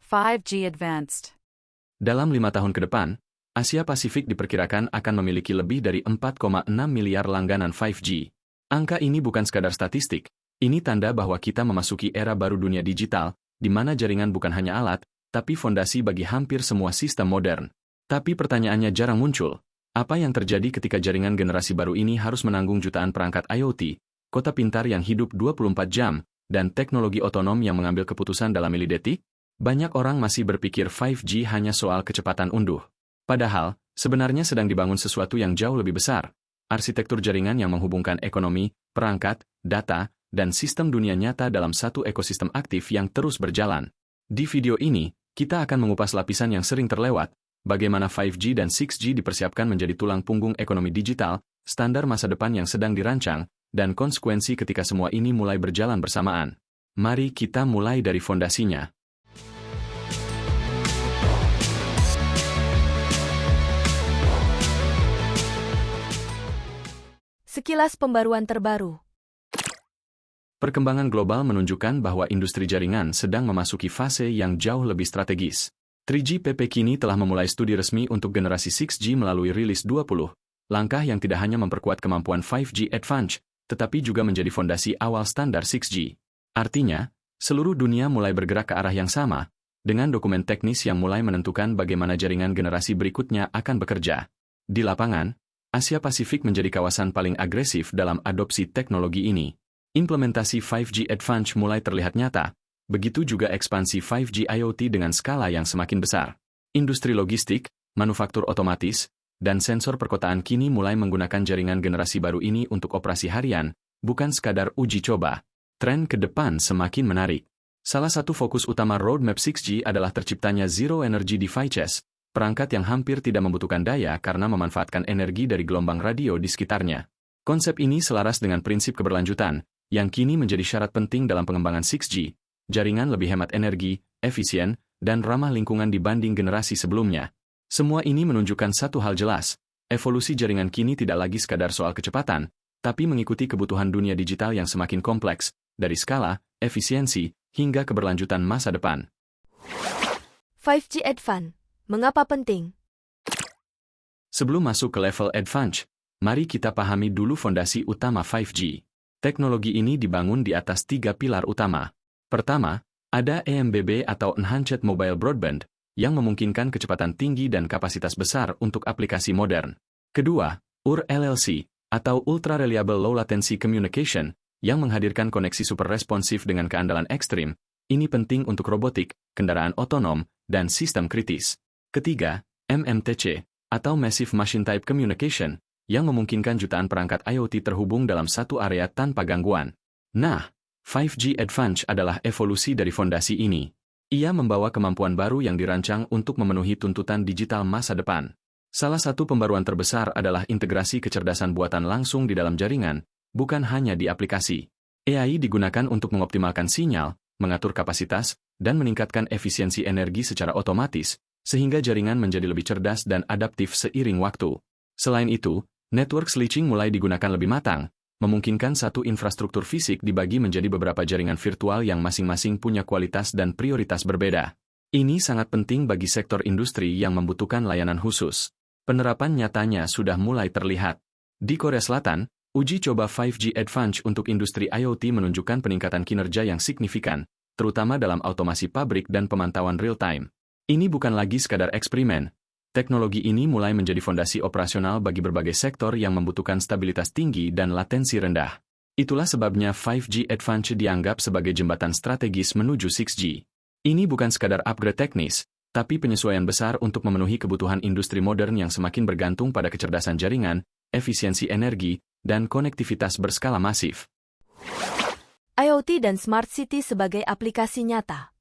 5G Advanced. Dalam 5 tahun ke depan, Asia Pasifik diperkirakan akan memiliki lebih dari 4,6 miliar langganan 5G. Angka ini bukan sekadar statistik, ini tanda bahwa kita memasuki era baru dunia digital, di mana jaringan bukan hanya alat, tapi fondasi bagi hampir semua sistem modern. Tapi pertanyaannya jarang muncul, apa yang terjadi ketika jaringan generasi baru ini harus menanggung jutaan perangkat IoT, kota pintar yang hidup 24 jam, dan teknologi otonom yang mengambil keputusan dalam milidetik? Banyak orang masih berpikir 5G hanya soal kecepatan unduh. Padahal, sebenarnya sedang dibangun sesuatu yang jauh lebih besar. Arsitektur jaringan yang menghubungkan ekonomi, perangkat, data, dan sistem dunia nyata dalam satu ekosistem aktif yang terus berjalan. Di video ini, kita akan mengupas lapisan yang sering terlewat, bagaimana 5G dan 6G dipersiapkan menjadi tulang punggung ekonomi digital, standar masa depan yang sedang dirancang, dan konsekuensi ketika semua ini mulai berjalan bersamaan. Mari kita mulai dari fondasinya. Sekilas pembaruan terbaru. Perkembangan global menunjukkan bahwa industri jaringan sedang memasuki fase yang jauh lebih strategis. 3GPP kini telah memulai studi resmi untuk generasi 6G melalui rilis 20, langkah yang tidak hanya memperkuat kemampuan 5G Advanced, tetapi juga menjadi fondasi awal standar 6G. Artinya, seluruh dunia mulai bergerak ke arah yang sama, dengan dokumen teknis yang mulai menentukan bagaimana jaringan generasi berikutnya akan bekerja. Di lapangan, Asia Pasifik menjadi kawasan paling agresif dalam adopsi teknologi ini. Implementasi 5G Advanced mulai terlihat nyata, begitu juga ekspansi 5G IoT dengan skala yang semakin besar. Industri logistik, manufaktur otomatis, dan sensor perkotaan kini mulai menggunakan jaringan generasi baru ini untuk operasi harian, bukan sekadar uji coba. Tren ke depan semakin menarik. Salah satu fokus utama roadmap 6G adalah terciptanya Zero Energy Devices, perangkat yang hampir tidak membutuhkan daya karena memanfaatkan energi dari gelombang radio di sekitarnya. Konsep ini selaras dengan prinsip keberlanjutan, yang kini menjadi syarat penting dalam pengembangan 6G. Jaringan lebih hemat energi, efisien, dan ramah lingkungan dibanding generasi sebelumnya. Semua ini menunjukkan satu hal jelas, evolusi jaringan kini tidak lagi sekadar soal kecepatan, tapi mengikuti kebutuhan dunia digital yang semakin kompleks, dari skala, efisiensi, hingga keberlanjutan masa depan. 5G Advanced. Mengapa penting? Sebelum masuk ke level advanced, mari kita pahami dulu fondasi utama 5G. Teknologi ini dibangun di atas 3 pilar utama. Pertama, ada EMBB atau Enhanced Mobile Broadband, yang memungkinkan kecepatan tinggi dan kapasitas besar untuk aplikasi modern. Kedua, UR-LLC, atau Ultra Reliable Low Latency Communication, yang menghadirkan koneksi super responsif dengan keandalan ekstrim. Ini penting untuk robotik, kendaraan otonom, dan sistem kritis. Ketiga, MMTC, atau Massive Machine Type Communication, yang memungkinkan jutaan perangkat IoT terhubung dalam satu area tanpa gangguan. Nah, 5G Advanced adalah evolusi dari fondasi ini. Ia membawa kemampuan baru yang dirancang untuk memenuhi tuntutan digital masa depan. Salah satu pembaruan terbesar adalah integrasi kecerdasan buatan langsung di dalam jaringan, bukan hanya di aplikasi. AI digunakan untuk mengoptimalkan sinyal, mengatur kapasitas, dan meningkatkan efisiensi energi secara otomatis, sehingga jaringan menjadi lebih cerdas dan adaptif seiring waktu. Selain itu, network switching mulai digunakan lebih matang, memungkinkan satu infrastruktur fisik dibagi menjadi beberapa jaringan virtual yang masing-masing punya kualitas dan prioritas berbeda. Ini sangat penting bagi sektor industri yang membutuhkan layanan khusus. Penerapan nyatanya sudah mulai terlihat. Di Korea Selatan, uji coba 5G Advanced untuk industri IoT menunjukkan peningkatan kinerja yang signifikan, terutama dalam automasi pabrik dan pemantauan real-time. Ini bukan lagi sekadar eksperimen. Teknologi ini mulai menjadi fondasi operasional bagi berbagai sektor yang membutuhkan stabilitas tinggi dan latensi rendah. Itulah sebabnya 5G Advanced dianggap sebagai jembatan strategis menuju 6G. Ini bukan sekadar upgrade teknis, tapi penyesuaian besar untuk memenuhi kebutuhan industri modern yang semakin bergantung pada kecerdasan jaringan, efisiensi energi, dan konektivitas berskala masif. IoT dan Smart City sebagai aplikasi nyata.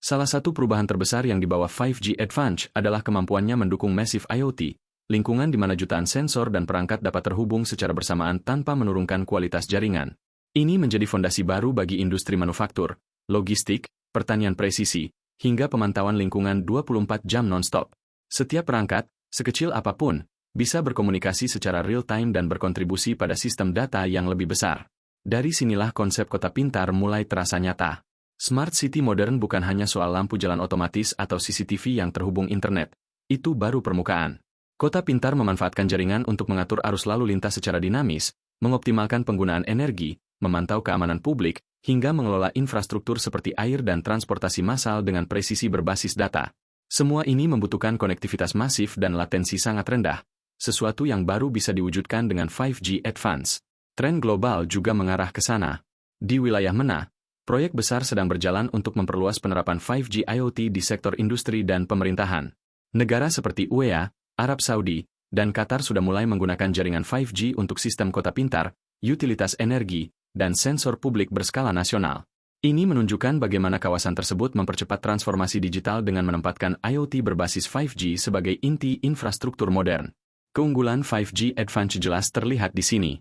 Salah satu perubahan terbesar yang dibawa 5G Advanced adalah kemampuannya mendukung Massive IoT, lingkungan di mana jutaan sensor dan perangkat dapat terhubung secara bersamaan tanpa menurunkan kualitas jaringan. Ini menjadi fondasi baru bagi industri manufaktur, logistik, pertanian presisi, hingga pemantauan lingkungan 24 jam non-stop. Setiap perangkat, sekecil apapun, bisa berkomunikasi secara real-time dan berkontribusi pada sistem data yang lebih besar. Dari sinilah konsep kota pintar mulai terasa nyata. Smart City modern bukan hanya soal lampu jalan otomatis atau CCTV yang terhubung internet. Itu baru permukaan. Kota pintar memanfaatkan jaringan untuk mengatur arus lalu lintas secara dinamis, mengoptimalkan penggunaan energi, memantau keamanan publik, hingga mengelola infrastruktur seperti air dan transportasi massal dengan presisi berbasis data. Semua ini membutuhkan konektivitas masif dan latensi sangat rendah, sesuatu yang baru bisa diwujudkan dengan 5G Advance. Tren global juga mengarah ke sana. Di wilayah MENA, proyek besar sedang berjalan untuk memperluas penerapan 5G IoT di sektor industri dan pemerintahan. Negara seperti UEA, Arab Saudi, dan Qatar sudah mulai menggunakan jaringan 5G untuk sistem kota pintar, utilitas energi, dan sensor publik berskala nasional. Ini menunjukkan bagaimana kawasan tersebut mempercepat transformasi digital dengan menempatkan IoT berbasis 5G sebagai inti infrastruktur modern. Keunggulan 5G Advance jelas terlihat di sini.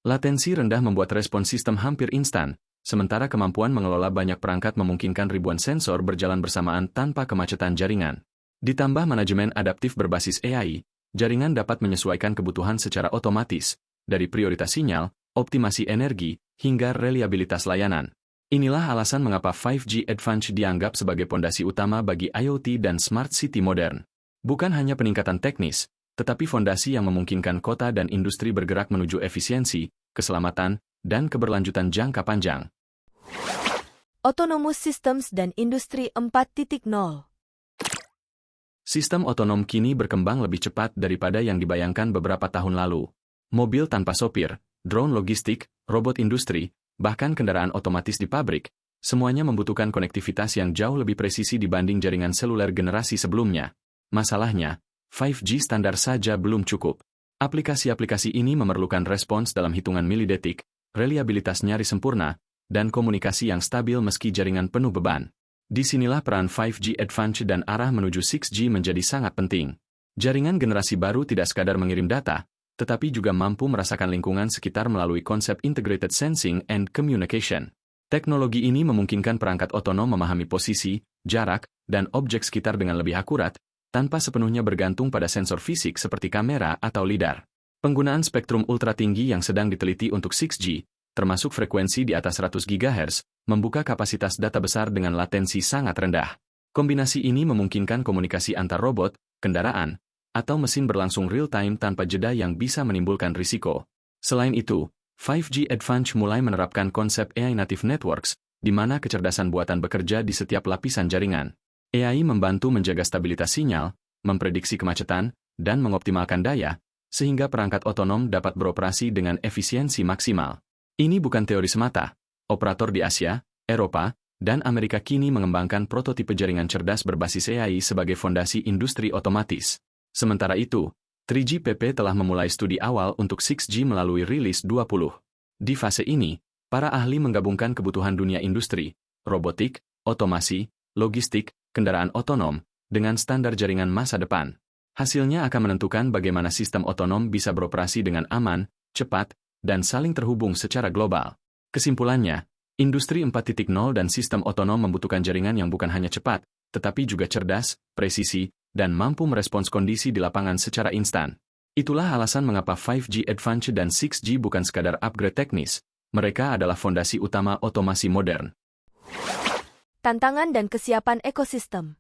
Latensi rendah membuat respons sistem hampir instan, sementara kemampuan mengelola banyak perangkat memungkinkan ribuan sensor berjalan bersamaan tanpa kemacetan jaringan. Ditambah manajemen adaptif berbasis AI, jaringan dapat menyesuaikan kebutuhan secara otomatis, dari prioritas sinyal, optimasi energi, hingga reliabilitas layanan. Inilah alasan mengapa 5G Advance dianggap sebagai pondasi utama bagi IoT dan Smart City modern. Bukan hanya peningkatan teknis, tetapi fondasi yang memungkinkan kota dan industri bergerak menuju efisiensi, keselamatan, dan keberlanjutan jangka panjang. Autonomous Systems dan Industri 4.0. Sistem otonom kini berkembang lebih cepat daripada yang dibayangkan beberapa tahun lalu. Mobil tanpa sopir, drone logistik, robot industri, bahkan kendaraan otomatis di pabrik, semuanya membutuhkan konektivitas yang jauh lebih presisi dibanding jaringan seluler generasi sebelumnya. Masalahnya, 5G standar saja belum cukup. Aplikasi-aplikasi ini memerlukan respons dalam hitungan milidetik, reliabilitas nyaris sempurna, dan komunikasi yang stabil meski jaringan penuh beban. Disinilah peran 5G Advance dan arah menuju 6G menjadi sangat penting. Jaringan generasi baru tidak sekadar mengirim data, tetapi juga mampu merasakan lingkungan sekitar melalui konsep Integrated Sensing and Communication. Teknologi ini memungkinkan perangkat otonom memahami posisi, jarak, dan objek sekitar dengan lebih akurat, tanpa sepenuhnya bergantung pada sensor fisik seperti kamera atau lidar. Penggunaan spektrum ultra tinggi yang sedang diteliti untuk 6G, termasuk frekuensi di atas 100 GHz, membuka kapasitas data besar dengan latensi sangat rendah. Kombinasi ini memungkinkan komunikasi antar robot, kendaraan, atau mesin berlangsung real-time tanpa jeda yang bisa menimbulkan risiko. Selain itu, 5G Advance mulai menerapkan konsep AI Native Networks, di mana kecerdasan buatan bekerja di setiap lapisan jaringan. AI membantu menjaga stabilitas sinyal, memprediksi kemacetan, dan mengoptimalkan daya, sehingga perangkat otonom dapat beroperasi dengan efisiensi maksimal. Ini bukan teori semata. Operator di Asia, Eropa, dan Amerika kini mengembangkan prototipe jaringan cerdas berbasis AI sebagai fondasi industri otomatis. Sementara itu, 3GPP telah memulai studi awal untuk 6G melalui rilis 20. Di fase ini, para ahli menggabungkan kebutuhan dunia industri, robotik, otomasi, logistik, kendaraan otonom, dengan standar jaringan masa depan. Hasilnya akan menentukan bagaimana sistem otonom bisa beroperasi dengan aman, cepat, dan saling terhubung secara global. Kesimpulannya, industri 4.0 dan sistem otonom membutuhkan jaringan yang bukan hanya cepat, tetapi juga cerdas, presisi, dan mampu merespons kondisi di lapangan secara instan. Itulah alasan mengapa 5G Advance dan 6G bukan sekadar upgrade teknis, mereka adalah fondasi utama otomasi modern. Tantangan dan kesiapan ekosistem.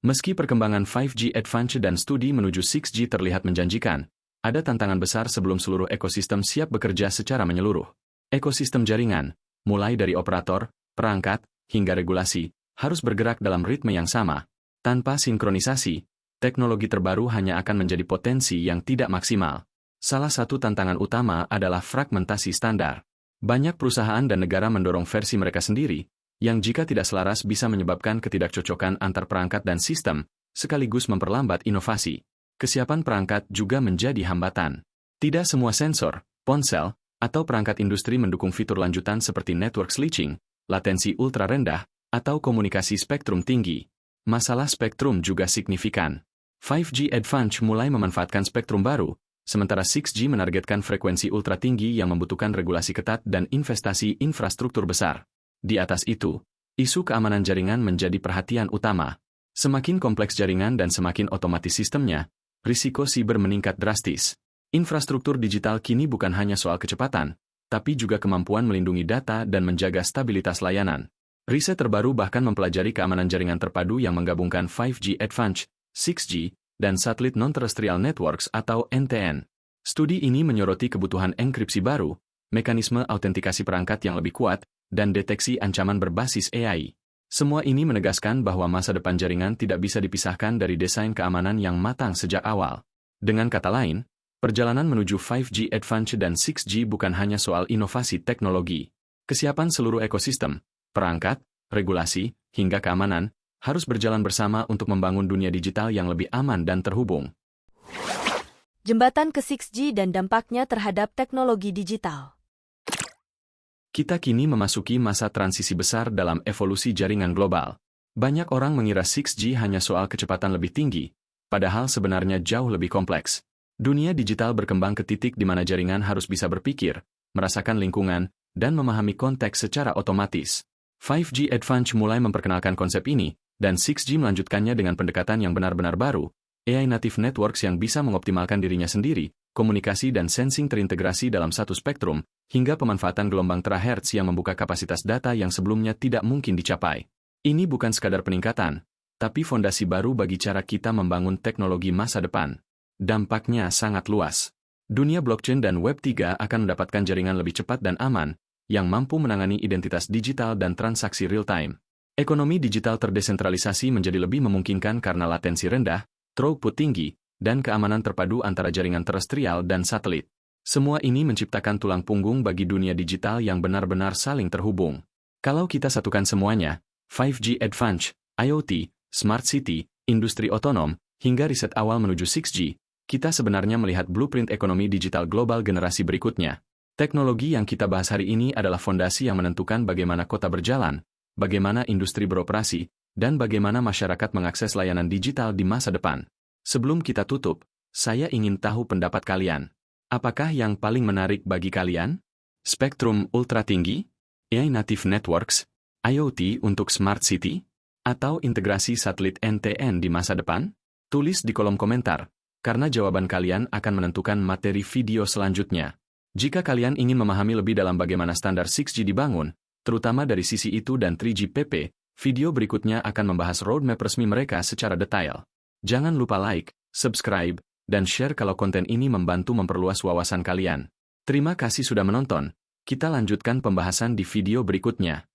Meski perkembangan 5G Advance dan studi menuju 6G terlihat menjanjikan, ada tantangan besar sebelum seluruh ekosistem siap bekerja secara menyeluruh. Ekosistem jaringan, mulai dari operator, perangkat, hingga regulasi, harus bergerak dalam ritme yang sama. Tanpa sinkronisasi, teknologi terbaru hanya akan menjadi potensi yang tidak maksimal. Salah satu tantangan utama adalah fragmentasi standar. Banyak perusahaan dan negara mendorong versi mereka sendiri, yang jika tidak selaras bisa menyebabkan ketidakcocokan antar perangkat dan sistem, sekaligus memperlambat inovasi. Kesiapan perangkat juga menjadi hambatan. Tidak semua sensor, ponsel, atau perangkat industri mendukung fitur lanjutan seperti network switching, latensi ultra rendah, atau komunikasi spektrum tinggi. Masalah spektrum juga signifikan. 5G Advance mulai memanfaatkan spektrum baru, sementara 6G menargetkan frekuensi ultra tinggi yang membutuhkan regulasi ketat dan investasi infrastruktur besar. Di atas itu, isu keamanan jaringan menjadi perhatian utama. Semakin kompleks jaringan dan semakin otomatis sistemnya, risiko siber meningkat drastis. Infrastruktur digital kini bukan hanya soal kecepatan, tapi juga kemampuan melindungi data dan menjaga stabilitas layanan. Riset terbaru bahkan mempelajari keamanan jaringan terpadu yang menggabungkan 5G Advanced, 6G, dan Satellite Non-Terrestrial Networks atau NTN. Studi ini menyoroti kebutuhan enkripsi baru, mekanisme autentikasi perangkat yang lebih kuat, dan deteksi ancaman berbasis AI. Semua ini menegaskan bahwa masa depan jaringan tidak bisa dipisahkan dari desain keamanan yang matang sejak awal. Dengan kata lain, perjalanan menuju 5G Advanced dan 6G bukan hanya soal inovasi teknologi. Kesiapan seluruh ekosistem, perangkat, regulasi, hingga keamanan, harus berjalan bersama untuk membangun dunia digital yang lebih aman dan terhubung. Jembatan ke 6G dan dampaknya terhadap teknologi digital. Kita kini memasuki masa transisi besar dalam evolusi jaringan global. Banyak orang mengira 6G hanya soal kecepatan lebih tinggi, padahal sebenarnya jauh lebih kompleks. Dunia digital berkembang ke titik di mana jaringan harus bisa berpikir, merasakan lingkungan, dan memahami konteks secara otomatis. 5G Advanced mulai memperkenalkan konsep ini, dan 6G melanjutkannya dengan pendekatan yang benar-benar baru, AI Native Networks yang bisa mengoptimalkan dirinya sendiri, komunikasi dan sensing terintegrasi dalam satu spektrum, hingga pemanfaatan gelombang terahertz yang membuka kapasitas data yang sebelumnya tidak mungkin dicapai. Ini bukan sekadar peningkatan, tapi fondasi baru bagi cara kita membangun teknologi masa depan. Dampaknya sangat luas. Dunia blockchain dan Web3 akan mendapatkan jaringan lebih cepat dan aman, yang mampu menangani identitas digital dan transaksi real-time. Ekonomi digital terdesentralisasi menjadi lebih memungkinkan karena latensi rendah, throughput tinggi, dan keamanan terpadu antara jaringan terestrial dan satelit. Semua ini menciptakan tulang punggung bagi dunia digital yang benar-benar saling terhubung. Kalau kita satukan semuanya, 5G Advanced, IoT, Smart City, industri otonom, hingga riset awal menuju 6G, kita sebenarnya melihat blueprint ekonomi digital global generasi berikutnya. Teknologi yang kita bahas hari ini adalah fondasi yang menentukan bagaimana kota berjalan, bagaimana industri beroperasi, dan bagaimana masyarakat mengakses layanan digital di masa depan. Sebelum kita tutup, saya ingin tahu pendapat kalian. Apakah yang paling menarik bagi kalian? Spektrum ultra tinggi? AI Native Networks? IoT untuk Smart City? Atau integrasi satelit NTN di masa depan? Tulis di kolom komentar, karena jawaban kalian akan menentukan materi video selanjutnya. Jika kalian ingin memahami lebih dalam bagaimana standar 6G dibangun, terutama dari sisi itu dan 3GPP, video berikutnya akan membahas roadmap resmi mereka secara detail. Jangan lupa like, subscribe, dan share kalau konten ini membantu memperluas wawasan kalian. Terima kasih sudah menonton. Kita lanjutkan pembahasan di video berikutnya.